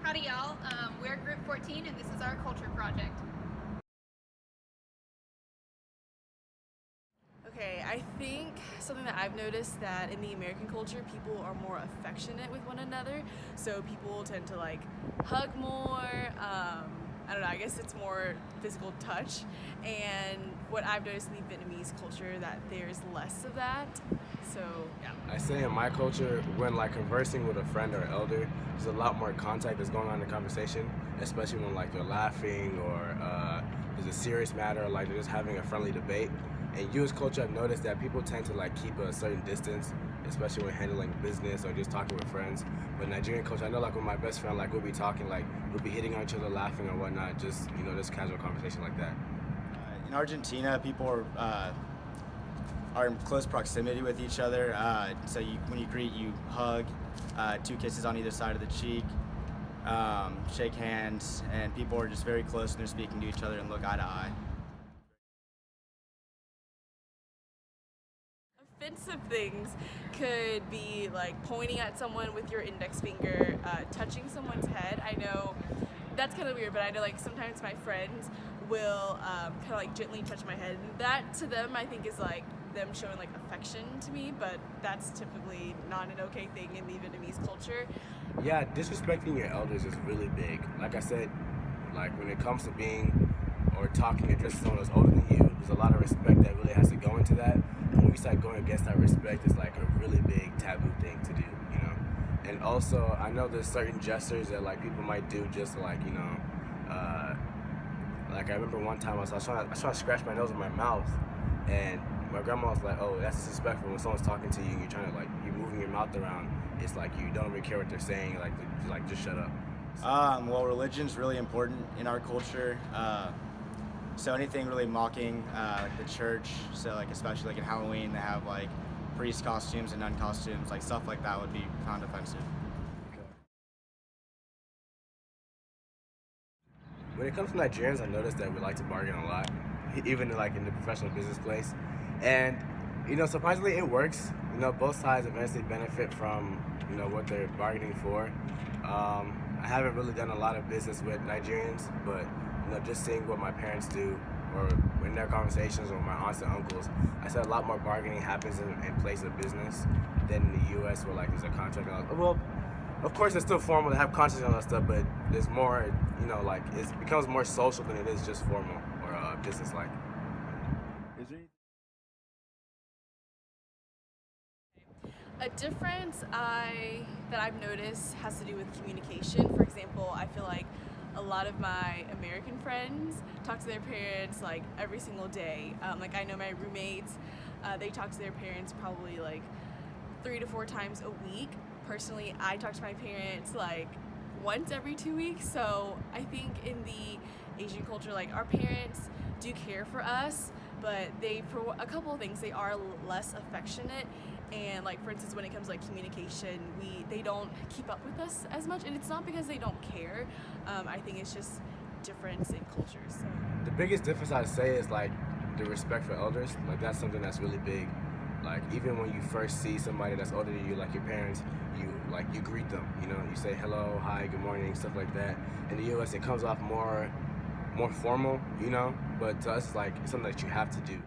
Howdy y'all, we're Group 14 and this is our culture project. Okay, I think something that I've noticed that in the American culture, people are more affectionate with one another. So people tend to like hug more. I don't know, I guess it's more physical touch. And what I've noticed in the Vietnamese culture that there's less of that. So yeah. I say in my culture, when like conversing with a friend or elder, there's a lot more contact that's going on in the conversation, especially when like they're laughing or there's a serious matter, or like they're just having a friendly debate. In U.S. culture, I've noticed that people tend to like keep a certain distance, especially when handling business or just talking with friends. But Nigerian culture, I know like with my best friend, like we'll be talking, like we'll be hitting on each other, laughing or whatnot, just just casual conversation like that. In Argentina, people are in close proximity with each other. So when you greet, you hug, 2 kisses on either side of the cheek, shake hands, and people are just very close and they're speaking to each other and look eye to eye. Offensive things could be like pointing at someone with your index finger, touching someone's head. I know that's kind of weird, but I know like sometimes my friends will kind of like gently touch my head. And that to them I think is like them showing like affection to me, but that's typically not an okay thing in the Vietnamese culture. Yeah, disrespecting your elders is really big. Like I said, like when it comes to being or talking and addressing someone that's older than you, there's a lot of respect that really has to go into that. And when we start going against that respect, it's like a really big taboo thing to do, And also, I know there's certain gestures that like people might do just to, like, like I remember one time I was trying to scratch my nose with my mouth, and my grandma was like, "Oh, that's disrespectful when someone's talking to you and you're trying to like you're moving your mouth around. It's like you don't really care what they're saying. Like just shut up." Well, religion's really important in our culture. So anything really mocking like the church, so like especially like in Halloween they have like priest costumes and nun costumes, like stuff like that would be found offensive. When it comes to Nigerians, I noticed that we like to bargain a lot, even like in the professional business place. And surprisingly, it works. Both sides eventually benefit from what they're bargaining for. I haven't really done a lot of business with Nigerians, but just seeing what my parents do, or in their conversations, or my aunts and uncles, I said a lot more bargaining happens in place of business than in the U.S. where like there's a contract. Well, of course it's still formal to have contracts and all that stuff, but there's more, like it becomes more social than it is just formal or business-like. A difference that I've noticed has to do with communication. For example, I feel like a lot of my American friends talk to their parents like every single day. Like I know my roommates, they talk to their parents probably like 3 to 4 times a week. Personally, I talk to my parents like once every 2 weeks. So I think in the Asian culture, like our parents do care for us, but for a couple of things, they are less affectionate. And like for instance, when it comes to like communication, they don't keep up with us as much, and it's not because they don't care. I think it's just difference in cultures. So. The biggest difference I'd say is like the respect for elders. Like that's something that's really big. Like even when you first see somebody that's older than you, like your parents, you greet them. You say hello, hi, good morning, stuff like that. In the U.S., it comes off more formal, but to us, it's something that you have to do.